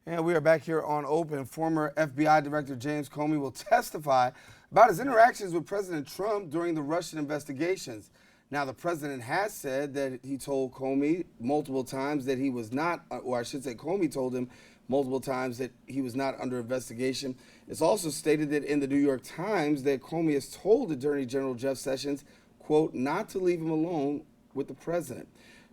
And we are back here on Open. Former FBI Director James Comey will testify about his interactions with President Trump during the Russian investigations. Now, the president has said that he told Comey multiple times that he was not, or I should say Comey told him multiple times that he was not under investigation. It's also stated that in the New York Times that Comey has told Attorney General Jeff Sessions, quote, not to leave him alone with the president.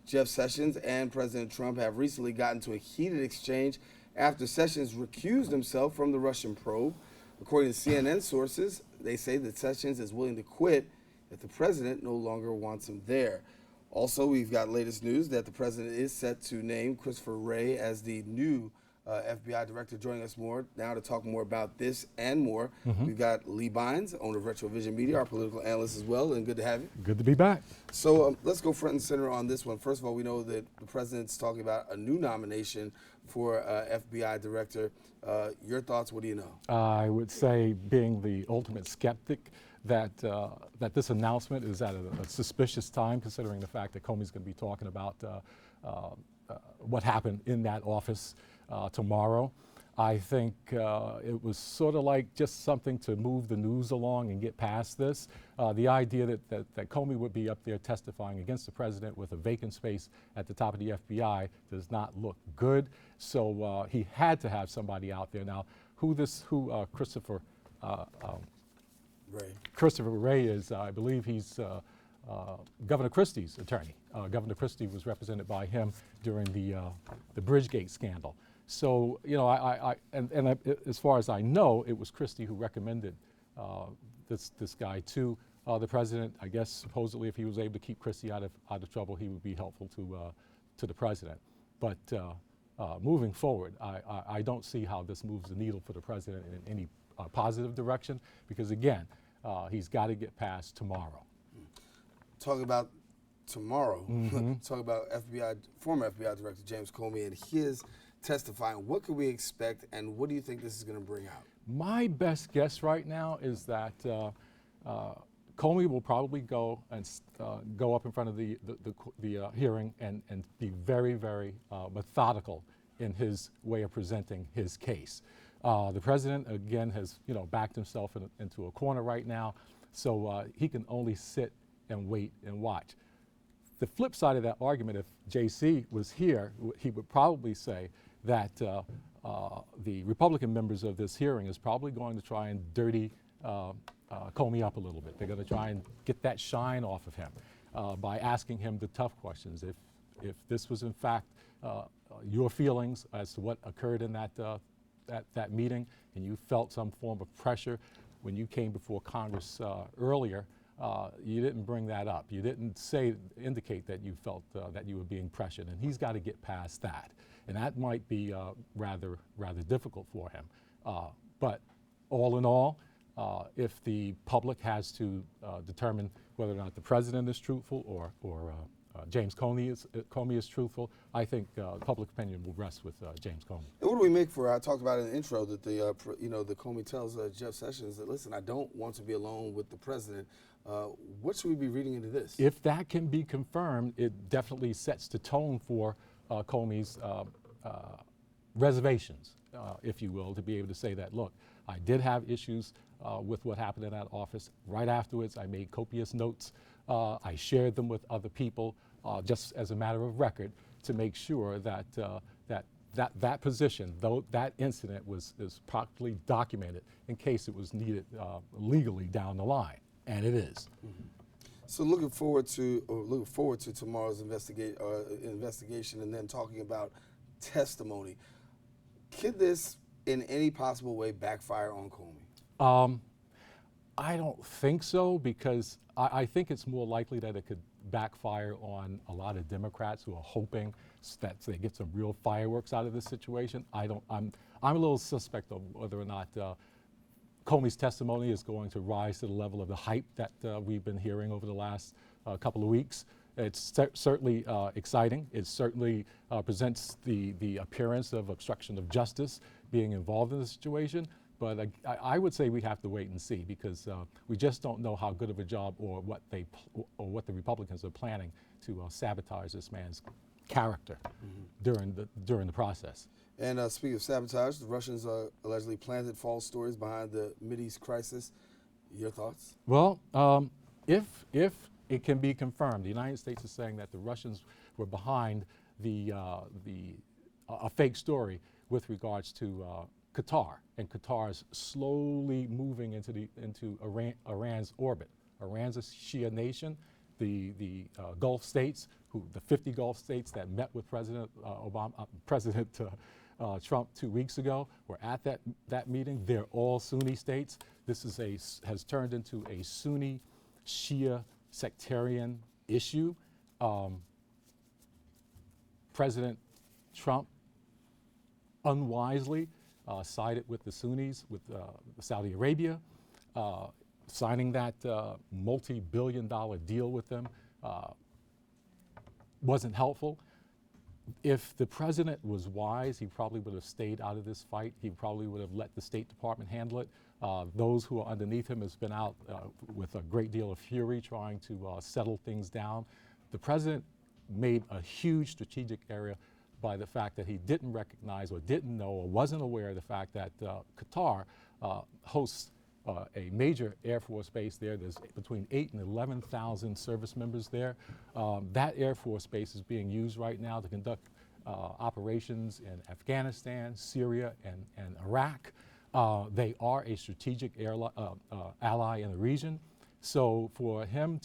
Jeff Sessions and President Trump have recently gotten into a heated exchange after Sessions recused himself from the Russian probe. According to CNN sources, they say that Sessions is willing to quit if the president no longer wants him there. Also, we've got latest news that the president is set to name Christopher Wray as the new FBI director. Joining us more now to talk more about this and more, we've got Lee Bynes, owner of Retrovision Media, our political analyst as well, and good to have you. Good to be back. So let's go front and center on this one. First of all, we know that the president's talking about a new nomination for FBI director. Your thoughts, what do you know? I would say, being the ultimate skeptic, that this announcement is at a suspicious time, considering the fact that Comey's going to be talking about what happened in that office tomorrow. I think it was sort of like just something to move the news along and get past this. The idea that Comey would be up there testifying against the president with a vacant space at the top of the FBI does not look good. So he had to have somebody out there. Now, who Christopher Wray is, I believe he's Governor Christie's attorney. Governor Christie was represented by him during the Bridgegate scandal. So, you know, as far as I know, it was Christie who recommended this guy to the president. I guess supposedly, if he was able to keep Christie out of trouble, he would be helpful to the president. But moving forward, I don't see how this moves the needle for the president in any positive direction, because again, he's got to get past tomorrow. Talking about tomorrow, talking about former FBI Director James Comey and his testifying. What can we expect, and what do you think this is going to bring out? My best guess right now is that Comey will probably go up in front of the hearing and be very, very methodical in his way of presenting his case. The president, again, has backed himself into a corner right now, so he can only sit and wait and watch. The flip side of that argument, if JC was here, he would probably say that the Republican members of this hearing is probably going to try and dirty Comey up a little bit. They're going to try and get that shine off of him by asking him the tough questions. If this was in fact your feelings as to what occurred in that meeting, and you felt some form of pressure when you came before Congress earlier, you didn't bring that up. You didn't indicate that you felt that you were being pressured, and he's got to get past that. And that might be rather difficult for him. But all in all, if the public has to determine whether or not the president is truthful or James Comey is truthful, I think public opinion will rest with James Comey. And what do we make for? I talked about in the intro that the Comey tells Jeff Sessions that, listen, I don't want to be alone with the president. What should we be reading into this? If that can be confirmed, it definitely sets the tone for Comey's reservations, if you will, to be able to say that, look, I did have issues with what happened in that office. Right afterwards, I made copious notes. I shared them with other people, just as a matter of record, to make sure that that position, though that incident is properly documented in case it was needed legally down the line, and it is. So looking forward to tomorrow's investigation, and then talking about testimony. Could this, in any possible way, backfire on Comey? I don't think so, because I think it's more likely that it could backfire on a lot of Democrats who are hoping that they get some real fireworks out of this situation. I'm a little suspect of whether or not Comey's testimony is going to rise to the level of the hype that we've been hearing over the last couple of weeks. It's certainly exciting. It certainly presents the appearance of obstruction of justice being involved in the situation. But I would say we have to wait and see, because we just don't know how good of a job or what the Republicans are planning to sabotage this man's character during the process. And speaking of sabotage, the Russians allegedly planted false stories behind the Mideast crisis. Your thoughts? Well, if it can be confirmed, the United States is saying that the Russians were behind a fake story with regards to Qatar, and Qatar's slowly moving into Iran's orbit. Iran's a Shia nation. The Gulf states, the 50 Gulf states that met with President Trump 2 weeks ago, were at that meeting. They're all Sunni states. This has turned into a Sunni Shia sectarian issue. President Trump unwisely sided with the Sunnis, with Saudi Arabia, signing that multi-billion-dollar deal with them wasn't helpful. If the president was wise, he probably would have stayed out of this fight. He probably would have let the State Department handle it. Those who are underneath him has been out with a great deal of fury trying to settle things down. The president made a huge strategic error by the fact that he didn't recognize or didn't know or wasn't aware of the fact that Qatar hosts a major Air Force base there. There's between 8,000 and 11,000 service members there. That Air Force base is being used right now to conduct operations in Afghanistan, Syria, and Iraq. They are a strategic ally in the region. So for him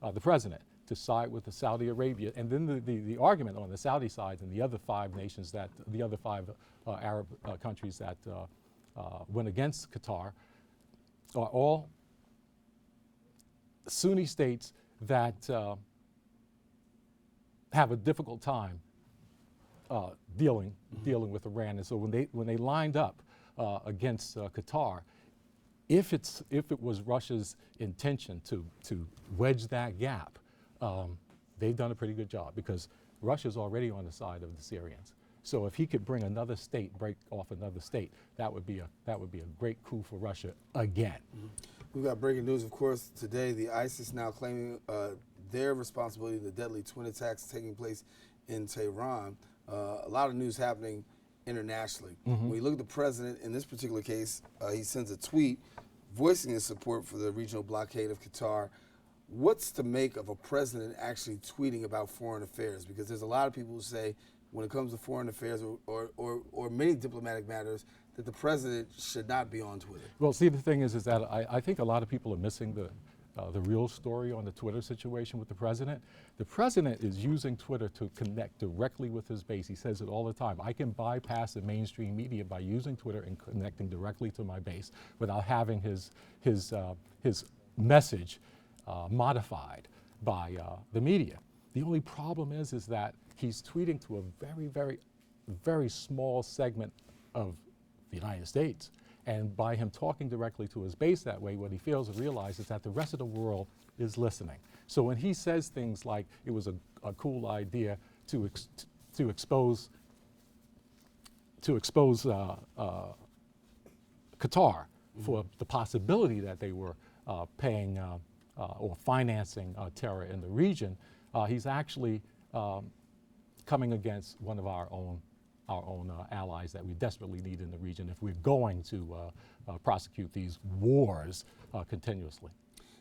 the president, to side with the Saudi Arabia, and then the argument on the Saudi side and the other five nations the other five Arab countries that went against Qatar, are all Sunni states that have a difficult time dealing with Iran. And so when they lined up against Qatar, if it was Russia's intention to wedge that gap, they've done a pretty good job, because Russia's already on the side of the Syrians. So if he could bring another state, break off another state, that would be a great coup for Russia again. Mm-hmm. We've got breaking news, of course, today. The ISIS now claiming their responsibility in the deadly twin attacks taking place in Tehran. A lot of news happening internationally. Mm-hmm. When you look at the president, in this particular case, he sends a tweet voicing his support for the regional blockade of Qatar. What's to make of a president actually tweeting about foreign affairs? Because there's a lot of people who say, when it comes to foreign affairs or many diplomatic matters, that the president should not be on Twitter. Well, see, the thing is that I think a lot of people are missing the real story on the Twitter situation with the president. The president is using Twitter to connect directly with his base. He says it all the time. I can bypass the mainstream media by using Twitter and connecting directly to my base without having his message modified by the media. The only problem is that he's tweeting to a very, very, very small segment of the United States. And by him talking directly to his base that way, what he fails to realize is that the rest of the world is listening. So when he says things like it was a cool idea to expose Qatar for the possibility that they were paying or financing terror in the region, he's actually coming against one of our own allies that we desperately need in the region if we're going to prosecute these wars continuously.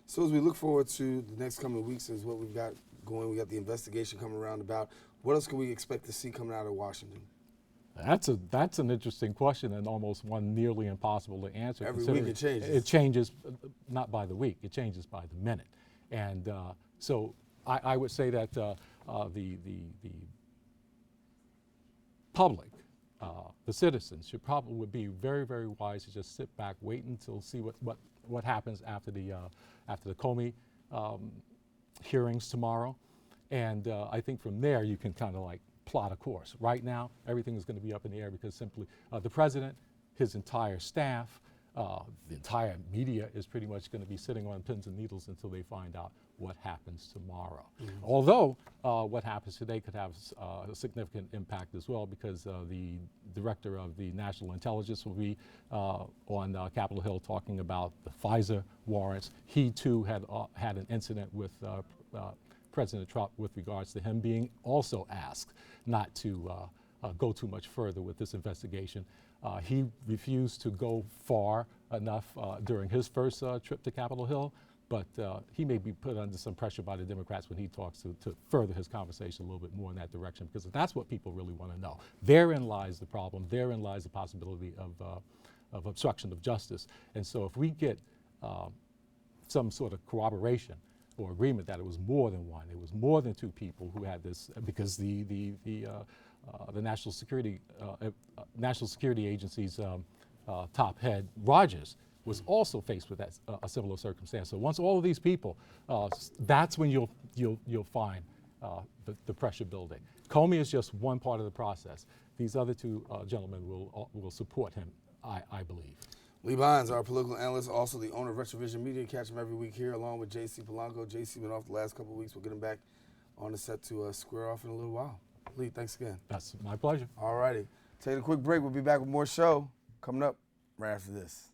So as we look forward to the next coming weeks, is what we've got going. We got the investigation coming around about. What else can we expect to see coming out of Washington? That's an interesting question, and almost one nearly impossible to answer. Every week it changes. It changes, not by the week. It changes by the minute. And so I would say that the public, the citizens, should probably be very, very wise to just sit back, wait until see what happens after the Comey hearings tomorrow, and I think from there you can kind of like plot a course. Right now, everything is going to be up in the air because simply the president, his entire staff, the entire media is pretty much going to be sitting on pins and needles until they find out what happens tomorrow. Mm-hmm. Although what happens today could have a significant impact as well, because the director of the National Intelligence will be on Capitol Hill talking about the Pfizer warrants. He too had an incident with President Trump with regards to him being also asked not to go too much further with this investigation. He refused to go far enough during his first trip to Capitol Hill, but he may be put under some pressure by the Democrats when he talks to further his conversation a little bit more in that direction, because that's what people really want to know. Therein lies the problem. Therein lies the possibility of obstruction of justice. And so if we get some sort of corroboration or agreement that it was more than one, it was more than two people who had this, because the National Security Agency's top head, Rogers, was also faced with that, a similar circumstance. So once all of these people, that's when you'll find the pressure building. Comey is just one part of the process. These other two gentlemen will support him, I believe. Lee Bynes, our political analyst, also the owner of Retrovision Media. Catch him every week here, along with J.C. Polanco. J.C. been off the last couple of weeks. We'll get him back on the set to square off in a little while. Lee, thanks again. That's my pleasure. All righty. Take a quick break. We'll be back with more show coming up right after this.